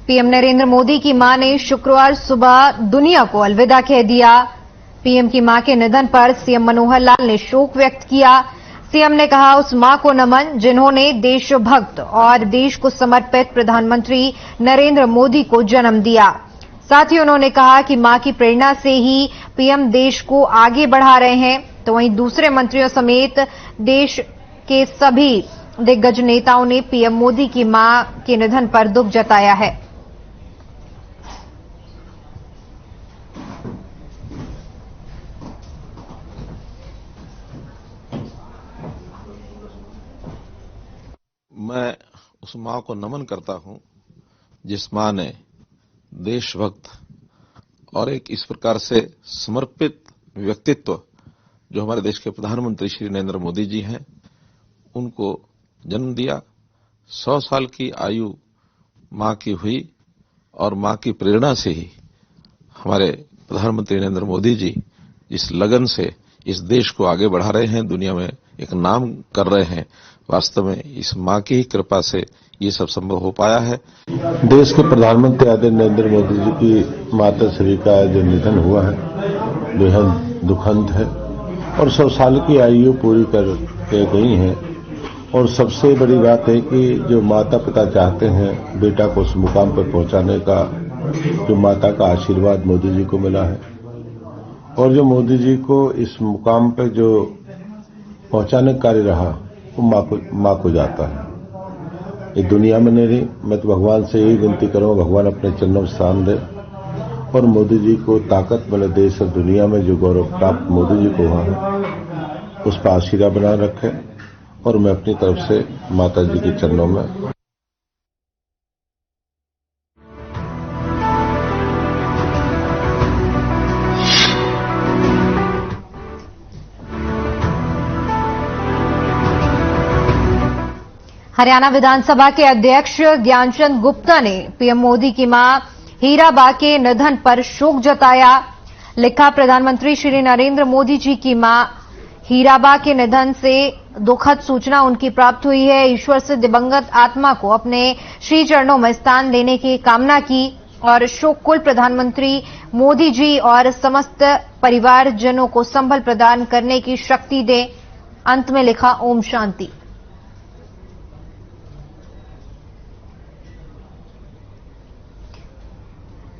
PM Narendra Modi की मां ने शुक्रवार सुबह दुनिया को अलविदा कह दिया। पीएम की मां के निधन पर सीएम मनोहर लाल ने शोक व्यक्त किया। सीएम ने कहा, उस मां को नमन जिन्होंने देशभक्त और देश को समर्पित प्रधानमंत्री नरेंद्र मोदी को जन्म दिया। साथ ही उन्होंने कहा कि मां की प्रेरणा से ही पीएम देश को आगे बढ़ा रहे हैं। तो वहीं दूसरे मंत्रियों समेत देश के सभी दिग्गज नेताओं ने पीएम मोदी की मां के निधन पर दुख जताया है। मैं उस मां को नमन करता हूं जिस मां ने देशभक्त और एक इस प्रकार से समर्पित व्यक्तित्व जो हमारे देश के प्रधानमंत्री श्री नरेंद्र मोदी जी हैं उनको जन्म दिया। 100 साल की आयु मां की हुई और मां की प्रेरणा से ही हमारे प्रधानमंत्री नरेंद्र मोदी जी जिस लगन से इस देश को आगे बढ़ा रहे हैं, दुनिया में एक नाम कर रहे हैं, वास्तव में इस मां की ही कृपा से ये सब संभव हो पाया है। देश के प्रधानमंत्री आदरणीय नरेंद्र मोदी जी की माता श्री का जो निधन हुआ है बेहद दुखद है और 100 साल की आयु पूरी कर गई है। और सबसे बड़ी बात है कि जो माता पिता चाहते हैं बेटा को उस मुकाम पर पहुंचाने का, जो माता का आशीर्वाद मोदी जी को मिला है और जो मोदी जी को इस मुकाम पर जो पहुंचाने का कार्य रहा वो मां को जाता है। ये दुनिया में नहीं रही। मैं तो भगवान से यही विनती करूंगा, भगवान अपने चरणों में स्थान दे और मोदी जी को ताकत मिले। देश और दुनिया में जो गौरव प्राप्त मोदी जी को हुआ है उस पर आशीर्वाद बनाए रखे और मैं अपनी तरफ से माता जी के चरणों में हरियाणा विधानसभा के अध्यक्ष ज्ञानचंद गुप्ता ने पीएम मोदी की मां हीराबा के निधन पर शोक जताया। लिखा, प्रधानमंत्री श्री नरेंद्र मोदी जी की मां हीराबा के निधन से दुखद सूचना उनकी प्राप्त हुई है। ईश्वर से दिवंगत आत्मा को अपने श्री चरणों में स्थान देने की कामना की और शोककुल प्रधानमंत्री मोदी जी और समस्त परिवारजनों को संबल प्रदान करने की शक्ति दे। अंत में लिखा, ओम शांति।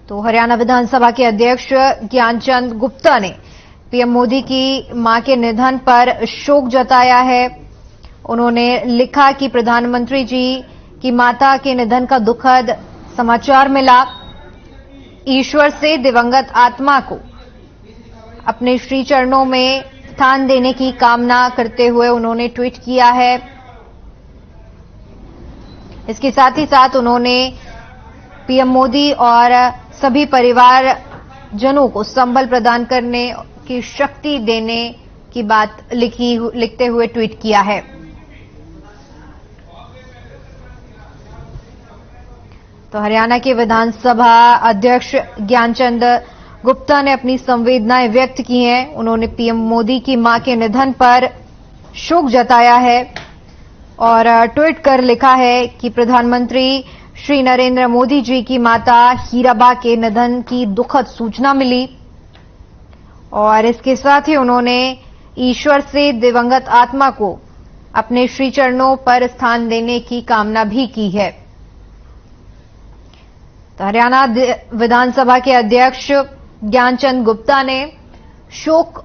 तो हरियाणा विधानसभा के अध्यक्ष ज्ञानचंद गुप्ता ने पीएम मोदी की मां के निधन पर शोक जताया है। उन्होंने लिखा कि प्रधानमंत्री जी की माता के निधन का दुखद समाचार मिला। ईश्वर से दिवंगत आत्मा को अपने श्री चरणों में स्थान देने की कामना करते हुए उन्होंने ट्वीट किया है। इसके साथ ही साथ उन्होंने पीएम मोदी और सभी परिवारजनों को संबल प्रदान करने की शक्ति देने की बात लिखते हुए ट्वीट किया है। तो हरियाणा के विधानसभा अध्यक्ष ज्ञानचंद गुप्ता ने अपनी संवेदनाएं व्यक्त की हैं। उन्होंने पीएम मोदी की मां के निधन पर शोक जताया है और ट्वीट कर लिखा है कि प्रधानमंत्री श्री नरेंद्र मोदी जी की माता हीराबा के निधन की दुखद सूचना मिली और इसके साथ ही उन्होंने ईश्वर से दिवंगत आत्मा को अपने श्री चरणों पर स्थान देने की कामना भी की है। तो हरियाणा विधानसभा के अध्यक्ष ज्ञानचंद गुप्ता ने शोक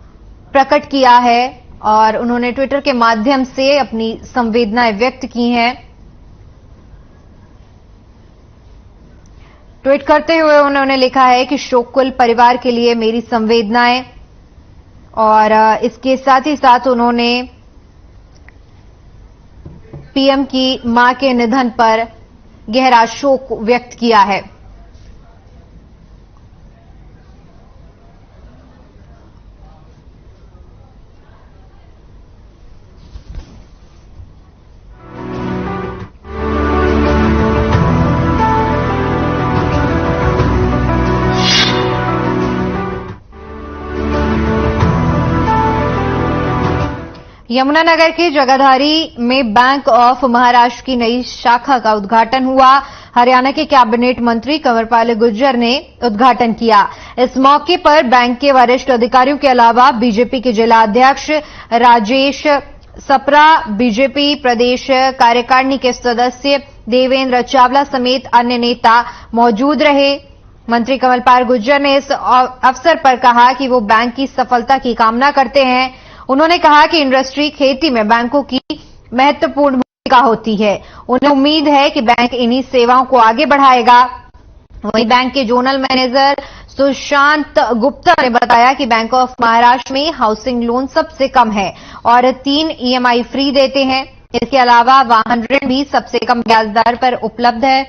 प्रकट किया है और उन्होंने ट्विटर के माध्यम से अपनी संवेदनाएं व्यक्त की हैं। ट्वीट करते हुए उन्होंने लिखा है कि शोककुल परिवार के लिए मेरी संवेदनाएं और इसके साथ ही साथ उन्होंने पीएम की मां के निधन पर गहरा शोक व्यक्त किया है। यमुनानगर के जगाधरी में बैंक ऑफ महाराष्ट्र की नई शाखा का उद्घाटन हुआ। हरियाणा के कैबिनेट मंत्री कंवरपाल गुर्जर ने उद्घाटन किया। इस मौके पर बैंक के वरिष्ठ अधिकारियों के अलावा बीजेपी के जिला अध्यक्ष राजेश सप्रा, बीजेपी प्रदेश कार्यकारिणी के सदस्य देवेंद्र चावला समेत अन्य नेता मौजूद रहे। मंत्री कंवरपाल गुर्जर ने इस अवसर पर कहा कि वो बैंक की सफलता की कामना करते हैं। उन्होंने कहा कि इंडस्ट्री खेती में बैंकों की महत्वपूर्ण भूमिका होती है। उन्हें उम्मीद है कि बैंक इन्हीं सेवाओं को आगे बढ़ाएगा। वहीं बैंक के जोनल मैनेजर सुशांत गुप्ता ने बताया कि बैंक ऑफ महाराष्ट्र में हाउसिंग लोन सबसे कम है और 3 EMI फ्री देते हैं। इसके अलावा वाहन ऋण भी सबसे कम ब्याज दर पर उपलब्ध है।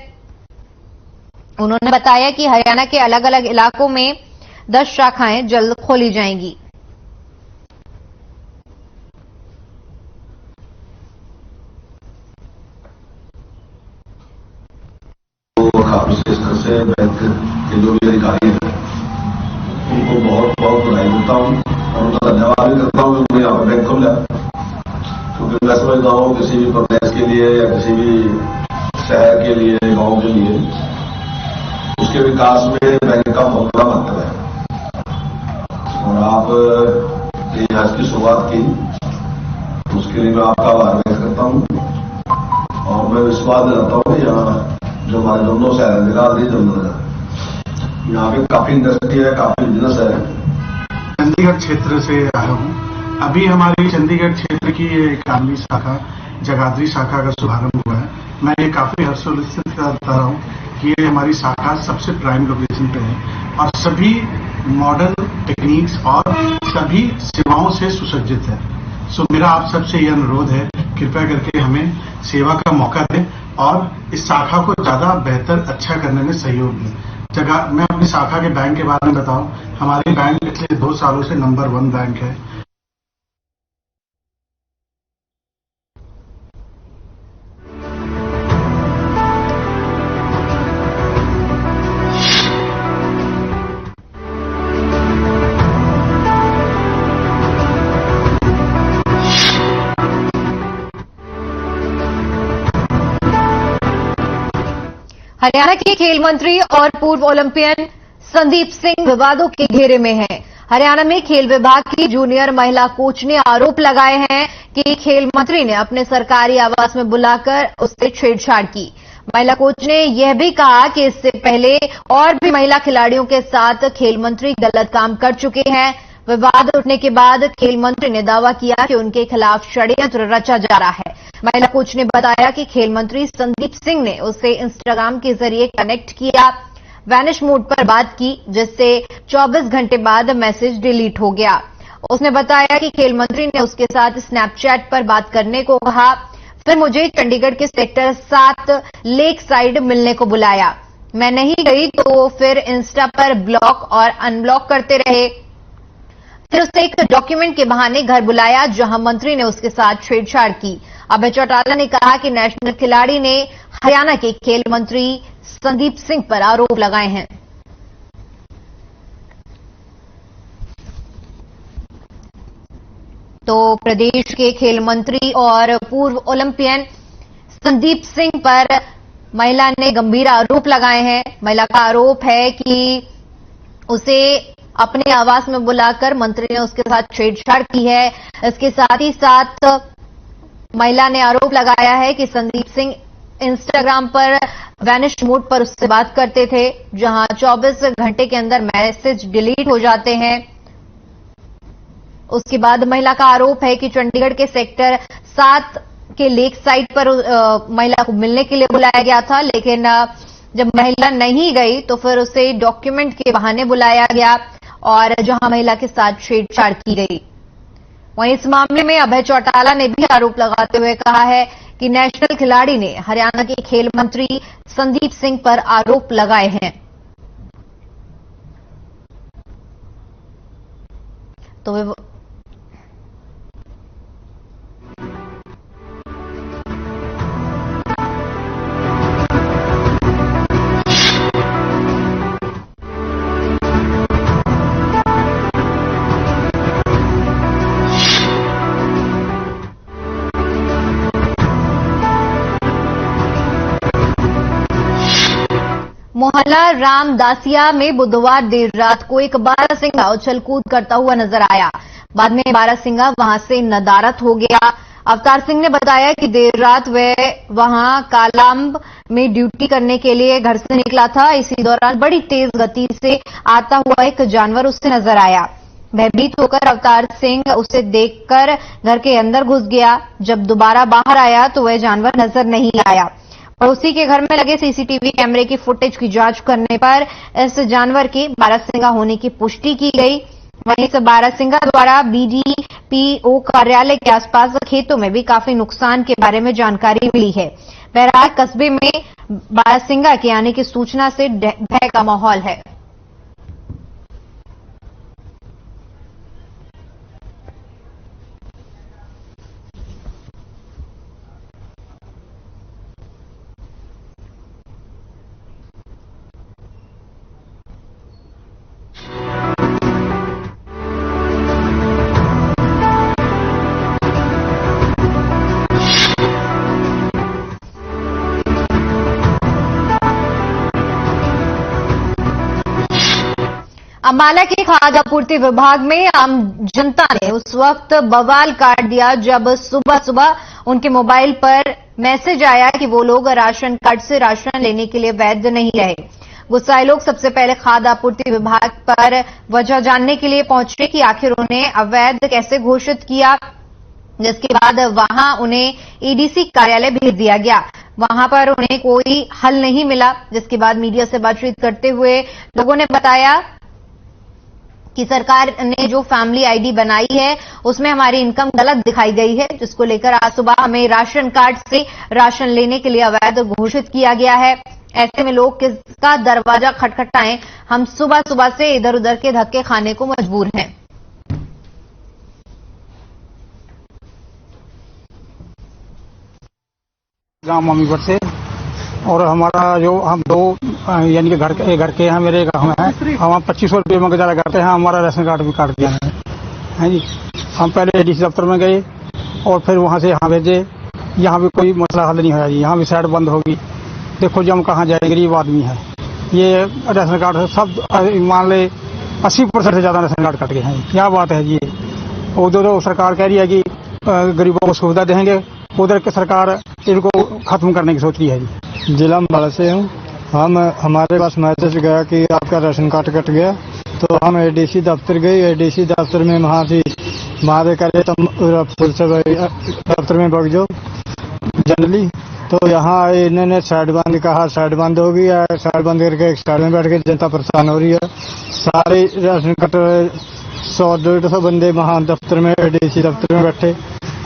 उन्होंने बताया कि हरियाणा के अलग अलग इलाकों में 10 शाखाएं जल्द खोली जाएंगी। विशेष रूप से बैंक के जो भी अधिकारी हैं उनको बहुत बहुत बधाई देता हूँ और उनका धन्यवाद भी करता हूँ कि यहाँ पर बैंक खोला। क्योंकि मैं समझता हूँ किसी भी प्रदेश के लिए या किसी भी शहर के लिए, गांव के लिए, उसके विकास में बैंक का बहुत बड़ा महत्व है। और आप आज की शुरुआत की, उसके लिए मैं आपका आभार व्यक्त करता हूँ और मैं विश्वास दिलाता हूँ कि यहाँ जो हमारे दोनों शहर है, जगाधरी, यमुनानगर, यहाँ पे काफी इंडस्ट्री है, काफी बिजनेस है। चंडीगढ़ क्षेत्र से आया हूँ। अभी हमारी चंडीगढ़ क्षेत्र की एक आमली शाखा, जगाधरी शाखा का शुभारंभ हुआ है। मैं ये काफी हर्षोल्लासित करता हूँ कि ये हमारी शाखा सबसे प्राइम लोकेशन पे है और सभी मॉडर्न टेक्निक्स और सभी सेवाओं से सुसज्जित है। सो मेरा आप सबसे ये अनुरोध है, कृपया करके हमें सेवा का मौका दें और इस शाखा को ज्यादा बेहतर अच्छा करने में सहयोग दें। मैं अपनी शाखा के बैंक के बारे में बताऊं, हमारी बैंक पिछले 2 सालों से नंबर 1 बैंक है। हरियाणा के खेल मंत्री और पूर्व ओलंपियन संदीप सिंह विवादों के घेरे में हैं। हरियाणा में खेल विभाग की जूनियर महिला कोच ने आरोप लगाए हैं कि खेल मंत्री ने अपने सरकारी आवास में बुलाकर उससे छेड़छाड़ की। महिला कोच ने यह भी कहा कि इससे पहले और भी महिला खिलाड़ियों के साथ खेल मंत्री गलत काम कर चुके हैं। विवाद उठने के बाद खेल मंत्री ने दावा किया कि उनके खिलाफ षड्यंत्र रचा जा रहा है। महिला कोच ने बताया कि खेल मंत्री संदीप सिंह ने उसे इंस्टाग्राम के जरिए कनेक्ट किया, वैनिश मोड पर बात की, जिससे 24 घंटे बाद मैसेज डिलीट हो गया। उसने बताया कि खेल मंत्री ने उसके साथ स्नैपचैट पर बात करने को कहा, फिर मुझे चंडीगढ़ के सेक्टर 7 लेक साइड मिलने को बुलाया। मैं नहीं गई तो फिर इंस्टा पर ब्लॉक और अनब्लॉक करते रहे। फिर उसे एक डॉक्यूमेंट के बहाने घर बुलाया जहां मंत्री ने उसके साथ छेड़छाड़ की। अभय चौटाला ने कहा कि नेशनल खिलाड़ी ने हरियाणा के खेल मंत्री संदीप सिंह पर आरोप लगाए हैं। तो प्रदेश के खेल मंत्री और पूर्व ओलंपियन संदीप सिंह पर महिला ने गंभीर आरोप लगाए हैं। महिला का आरोप है कि उसे अपने आवास में बुलाकर मंत्री ने उसके साथ छेड़छाड़ की है। इसके साथ ही साथ महिला ने आरोप लगाया है कि संदीप सिंह इंस्टाग्राम पर वैनिश मोड पर उससे बात करते थे, जहां 24 घंटे के अंदर मैसेज डिलीट हो जाते हैं। उसके बाद महिला का आरोप है कि चंडीगढ़ के सेक्टर 7 के लेक साइड पर महिला को मिलने के लिए बुलाया गया था, लेकिन जब महिला नहीं गई तो फिर उसे डॉक्यूमेंट के बहाने बुलाया गया और जहां महिला के साथ छेड़छाड़ की गई। वहीं इस मामले में अभय चौटाला ने भी आरोप लगाते हुए कहा है कि नेशनल खिलाड़ी ने हरियाणा के खेल मंत्री संदीप सिंह पर आरोप लगाए हैं। तो मोहल्ला रामदासिया में बुधवार देर रात को एक बारहसिंगा उछल कूद करता हुआ नजर आया। बाद में बारहसिंगा वहां से नदारद हो गया। अवतार सिंह ने बताया कि देर रात वह वहां कालांब में ड्यूटी करने के लिए घर से निकला था। इसी दौरान बड़ी तेज गति से आता हुआ एक जानवर उससे नजर आया। भयभीत होकर अवतार सिंह उसे देखकर घर के अंदर घुस गया। जब दोबारा बाहर आया तो वह जानवर नजर नहीं आया। पड़ोसी के घर में लगे सीसीटीवी कैमरे की फुटेज की जांच करने पर इस जानवर के बारहसिंगा होने की पुष्टि की गई। वहीं इस बारहसिंगा द्वारा बीडीपीओ कार्यालय के आसपास खेतों में भी काफी नुकसान के बारे में जानकारी मिली है। बहरहाल कस्बे में बारहसिंगा के आने की सूचना से भय का माहौल है। अम्बाला के खाद्य आपूर्ति विभाग में आम जनता ने उस वक्त बवाल काट दिया जब सुबह सुबह उनके मोबाइल पर मैसेज आया कि वो लोग राशन कार्ड से राशन लेने के लिए वैध नहीं रहे। गुस्साए लोग सबसे पहले खाद्य आपूर्ति विभाग पर वजह जानने के लिए पहुंचे कि आखिर उन्हें अवैध कैसे घोषित किया, जिसके बाद वहां उन्हें ईडीसी कार्यालय भेज दिया गया। वहां पर उन्हें कोई हल नहीं मिला, जिसके बाद मीडिया से बातचीत करते हुए लोगों ने बताया कि सरकार ने जो फैमिली आईडी बनाई है उसमें हमारी इनकम गलत दिखाई गई है, जिसको लेकर आज सुबह हमें राशन कार्ड से राशन लेने के लिए अवैध घोषित किया गया है। ऐसे में लोग किसका दरवाजा खटखटाएं, हम सुबह सुबह से इधर उधर के धक्के खाने को मजबूर हैं। गांव मम्मीपुर से और हमारा जो हम दो यानी कि घर के हैं, मेरे गाँव में है, हम 2500 रुपये में गुजारा करते हैं। हमारा राशन कार्ड भी काट दिया है जी। हम पहले एडीसी दफ्तर में गए और फिर वहाँ से यहाँ भेजे। यहाँ भी कोई मसला हल नहीं होया जी। यहाँ भी साइड बंद होगी। देखो जी हम कहाँ जाएंगे, गरीब आदमी है। ये राशन कार्ड सब मान ले 80% से ज़्यादा राशन कार्ड कट गए हैं। क्या बात है जी। उधर सरकार कह रही है कि गरीबों को सुविधा देंगे, उधर की सरकार इनको खत्म करने की सोच रही है जी। जिला अम्बाला से हूँ। हमारे पास मैसेज गया कि आपका राशन कार्ड कट गया, तो हम एडीसी दफ्तर गए। एडीसी दफ्तर में वहाँ से मारे करे तुम पुलिस दफ्तर में भग जाओ जनरली। तो यहाँ आए, इन्होंने साइड बंद कहा, साइड बंद हो गई है। साइड बंद करके एक साइड में बैठ के जनता परेशान हो रही है। सारे राशन कार्ड 100-150 बंदे वहाँ दफ्तर में एडीसी दफ्तर में बैठे।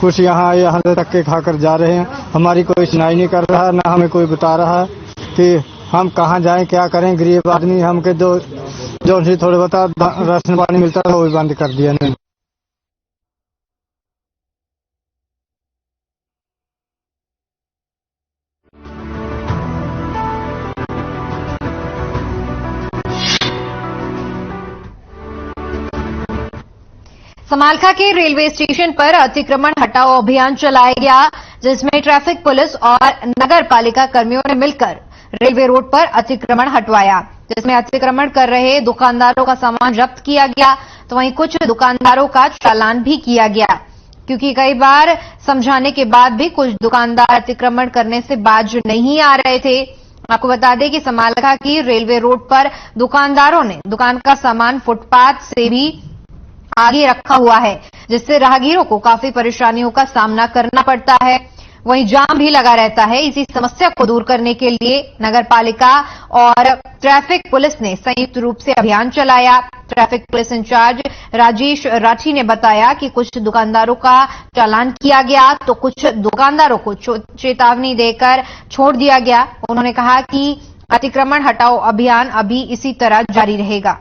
कुछ यहाँ से धक्के खाकर जा रहे हैं। हमारी कोई सुनाई नहीं कर रहा, ना हमें कोई बता रहा कि हम कहाँ जाएं, क्या करें। गरीब आदमी हमके जो थोड़े बता राशन पानी मिलता था वो भी बंद कर दिया नहीं। समालखा के रेलवे स्टेशन पर अतिक्रमण हटाओ अभियान चलाया गया, जिसमें ट्रैफिक पुलिस और नगर पालिका कर्मियों ने मिलकर रेलवे रोड पर अतिक्रमण हटवाया, जिसमें अतिक्रमण कर रहे दुकानदारों का सामान जब्त किया गया। तो वहीं कुछ दुकानदारों का चालान भी किया गया, क्योंकि कई बार समझाने के बाद भी कुछ दुकानदार अतिक्रमण करने से बाज नहीं आ रहे थे। आपको बता दें कि समालखा की रेलवे रोड पर दुकानदारों ने दुकान का सामान फुटपाथ से भी आगे रखा हुआ है, जिससे राहगीरों को काफी परेशानियों का सामना करना पड़ता है। वहीं जाम भी लगा रहता है। इसी समस्या को दूर करने के लिए नगर पालिका और ट्रैफिक पुलिस ने संयुक्त रूप से अभियान चलाया। Traffic police incharge Rajesh Rathi ने बताया कि कुछ दुकानदारों का चालान किया गया, तो कुछ दुकानदारों को चेतावनी देकर छोड़ दिया गया। उन्होंने कहा कि अतिक्रमण हटाओ अभियान अभी इसी तरह जारी रहेगा।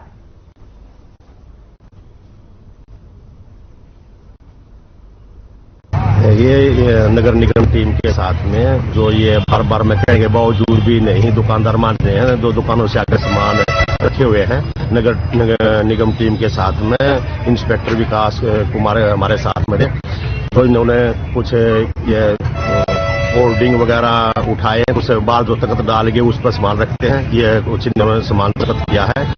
ये नगर निगम टीम के साथ में जो ये बार बार मैं कहने के बावजूद भी नहीं दुकानदार मान रहे हैं, जो दुकानों से आकर सामान रखे हुए हैं, नगर निगम टीम के साथ में इंस्पेक्टर विकास कुमार हमारे साथ में थे। तो इन्होंने कुछ ये होर्डिंग वगैरह उठाए, उसके बाद जो तख्त डाल के उस पर सामान रखते हैं। ये उचित उन्होंने सामान तख्त किया है।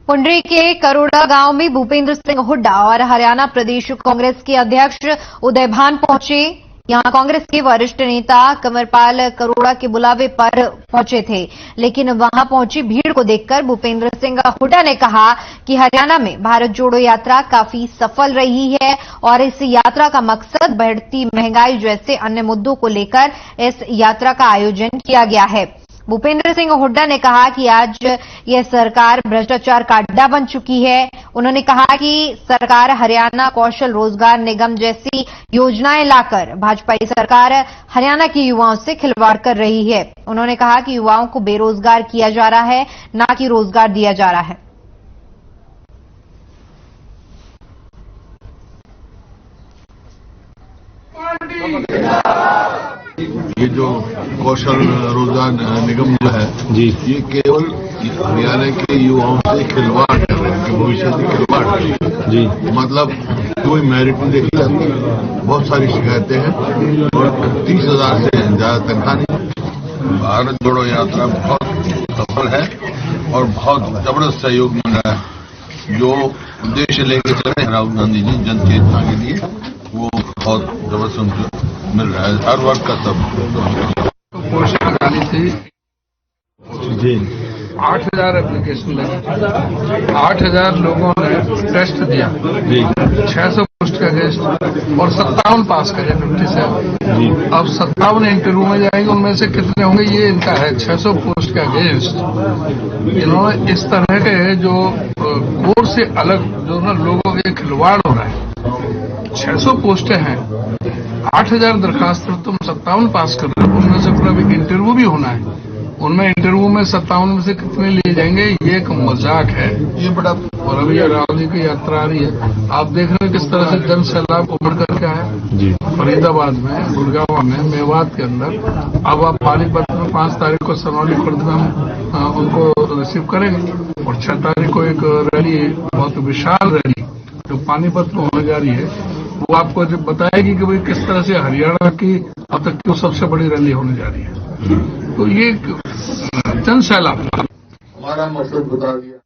पुंडरी के करोड़ा गांव में भूपेंद्र सिंह हुड्डा और हरियाणा प्रदेश कांग्रेस के अध्यक्ष उदय भान पहुंचे। यहां कांग्रेस के वरिष्ठ नेता कमरपाल करोड़ा के बुलावे पर पहुंचे थे, लेकिन वहां पहुंची भीड़ को देखकर भूपेंद्र सिंह हुड्डा ने कहा कि हरियाणा में भारत जोड़ो यात्रा काफी सफल रही है और इस यात्रा का मकसद बढ़ती महंगाई जैसे अन्य मुद्दों को लेकर इस यात्रा का आयोजन किया गया है। भूपेंद्र सिंह हुड्डा ने कहा कि आज यह सरकार भ्रष्टाचार का अड्डा बन चुकी है। उन्होंने कहा कि सरकार हरियाणा कौशल रोजगार निगम जैसी योजनाएं लाकर भाजपाई सरकार हरियाणा के युवाओं से खिलवाड़ कर रही है। उन्होंने कहा कि युवाओं को बेरोजगार किया जा रहा है, न कि रोजगार दिया जा रहा है। ये जो कौशल रोजगार निगम जो है जी, ये केवल हरियाणा के युवाओं से खिलवाड़ कर रहे हैं, भविष्य से खिलवाड़ कर रहे हैं जी। मतलब कोई मेरिट नहीं देखी जाती, बहुत सारी शिकायतें हैं और 30,000 से ज्यादा तनख्वाह नहीं। भारत जोड़ो यात्रा बहुत सफल है और बहुत जबरदस्त सहयोग मिल रहा है। जो उद्देश्य लेके चले राहुल गांधी जी जनचेतना के लिए, वो बहुत जबरदस्त मिल रहा है। हर वर्ग का सब पोस्टर डाली थी जी, 8,000 एप्लीकेशन लगी, 8,000 लोगों ने टेस्ट दिया जी, 600 पोस्ट का अगेंस्ट और 57 पास करे 57 जी। अब 57 इंटरव्यू में जाएंगे, उनमें से कितने होंगे ये इनका है। 600 पोस्ट का अगेंस्ट इन्होंने इस तरह के जो कोर्स से अलग जो ना लोगों के खिलवाड़ हो रहा है। 600 पोस्टें हैं, 8,000 दरखास्त तुम 57 पास कर रहे हो, उनमें से पूरा भी इंटरव्यू भी होना है। उनमें इंटरव्यू में 57 में से कितने लिए जाएंगे, ये एक मजाक है ये बड़ा। और अभी राहुल जी की यात्रा आ रही है, आप देख रहे हैं किस तरह से जन सैलाब उमड़ करके आया जी, फरीदाबाद में, गुड़गांव में, मेवात के अंदर। अब आप पानीपत में 5 तारीख को सनौली खुर्द में हम उनको रिसीव करेंगे और 6 तारीख को एक रैली, बहुत विशाल रैली जो पानीपत में होने जा रही है, वो आपको जब बताएगी कि भाई किस तरह से हरियाणा की अब तक की सबसे बड़ी रैली होने जा रही है। तो ये जन सैलाब हमारा मकसद बता दिया।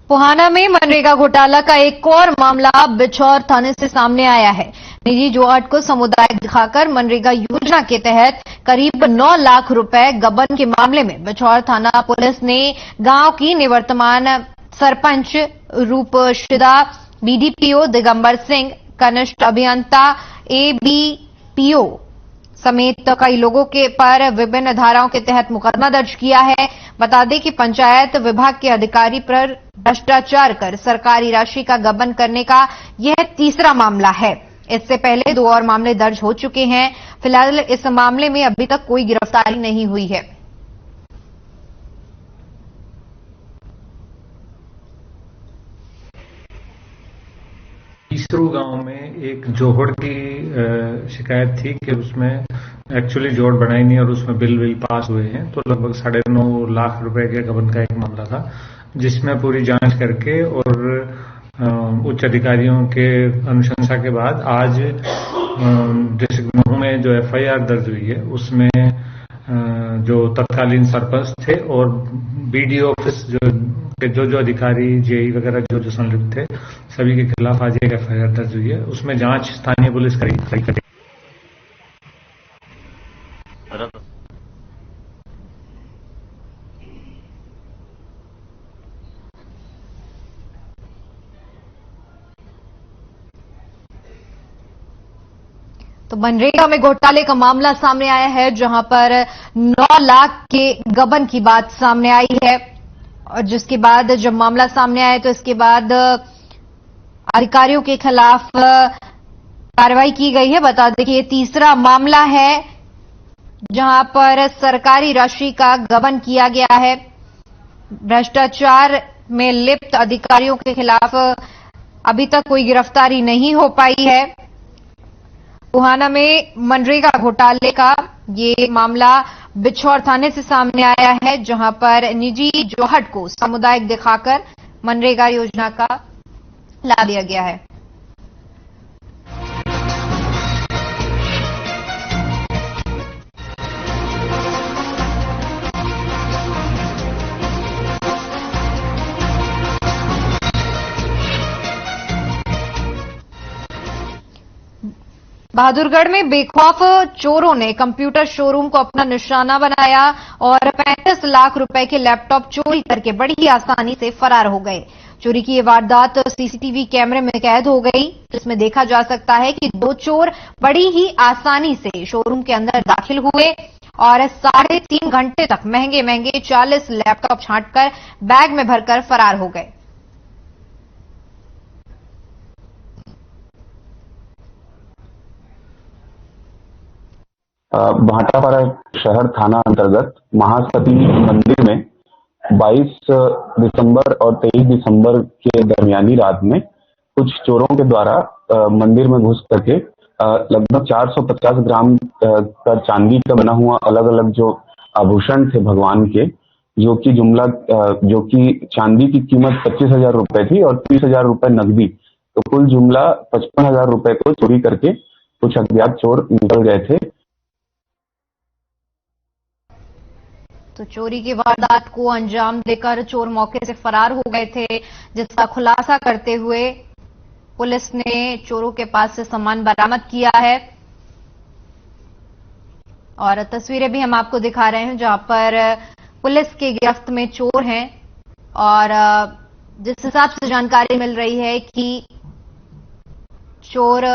पुहाना में मनरेगा घोटाला का एक और मामला बिछौर थाने से सामने आया है। निजी जुआट को सामुदायिक दिखाकर मनरेगा योजना के तहत करीब 9 लाख रुपए गबन के मामले में बिछौर थाना पुलिस ने गांव की निवर्तमान सरपंच रूपशिदा, बीडीपीओ दिगंबर सिंह, कनिष्ठ अभियंता एबीपीओ समेत कई लोगों के पर विभिन्न धाराओं के तहत मुकदमा दर्ज किया है। बता दें कि पंचायत विभाग के अधिकारी पर भ्रष्टाचार कर सरकारी राशि का गबन करने का यह तीसरा मामला है। इससे पहले 2 और मामले दर्ज हो चुके हैं। फिलहाल इस मामले में अभी तक कोई गिरफ्तारी नहीं हुई है। तीसरू गांव में एक जोहड़ की शिकायत थी कि उसमें एक्चुअली जोड़ बनाई नहीं और उसमें बिल पास हुए हैं, तो लगभग 9.5 लाख रुपए के गबन का एक मामला था, जिसमें पूरी जांच करके और उच्च अधिकारियों के अनुशंसा के बाद आज डिस्ट्रिक्ट महू में जो एफआईआर दर्ज हुई है, उसमें जो तत्कालीन सरपंच थे और बीडीओ ऑफिस जो अधिकारी जेई वगैरह जो संलिप्त थे, सभी के खिलाफ आज एक एफआईआर दर्ज हुई है। उसमें जांच स्थानीय पुलिस करेगी। तो मनरेगा में घोटाले का मामला सामने आया है, जहां पर 9 लाख के गबन की बात सामने आई है और जिसके बाद जब मामला सामने आया तो इसके बाद अधिकारियों के खिलाफ कार्रवाई की गई है। बता दें कि ये तीसरा मामला है जहां पर सरकारी राशि का गबन किया गया है। भ्रष्टाचार में लिप्त अधिकारियों के खिलाफ अभी तक कोई गिरफ्तारी नहीं हो पाई है। टोहाना में मनरेगा घोटाले का ये मामला बिछौर थाने से सामने आया है, जहां पर निजी जोहड़ को सामुदायिक दिखाकर मनरेगा योजना का लाभ दिया गया है। बहादुरगढ़ में बेखौफ चोरों ने कंप्यूटर शोरूम को अपना निशाना बनाया और 35 लाख रुपए के लैपटॉप चोरी करके बड़ी ही आसानी से फरार हो गए। चोरी की ये वारदात सीसीटीवी कैमरे में कैद हो गई, जिसमें देखा जा सकता है कि दो चोर बड़ी ही आसानी से शोरूम के अंदर दाखिल हुए और 3.5 घंटे तक महंगे महंगे 40 लैपटॉप छांटकर बैग में भरकर फरार हो गए। भाटापारा शहर थाना अंतर्गत महासती मंदिर में 22 दिसंबर और 23 दिसंबर के दरमियानी रात में कुछ चोरों के द्वारा मंदिर में घुस करके लगभग 450 ग्राम का चांदी का बना हुआ अलग अलग जो आभूषण थे भगवान के, जो कि चांदी की कीमत 25,000 रुपए थी और 30,000 रुपए नकदी, तो कुल जुमला 55,000 रुपए को चोरी करके कुछ अज्ञात चोर निकल गए थे। तो चोरी की वारदात को अंजाम देकर चोर मौके से फरार हो गए थे, जिसका खुलासा करते हुए पुलिस ने चोरों के पास से सामान बरामद किया है। और तस्वीरें भी हम आपको दिखा रहे हैं जहां पर पुलिस की गिरफ्त में चोर हैं और जिस हिसाब से जानकारी मिल रही है कि चोर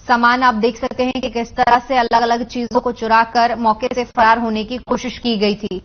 सामान आप देख सकते हैं कि किस तरह से अलग अलग चीजों को चुराकर मौके से फरार होने की कोशिश की गई थी।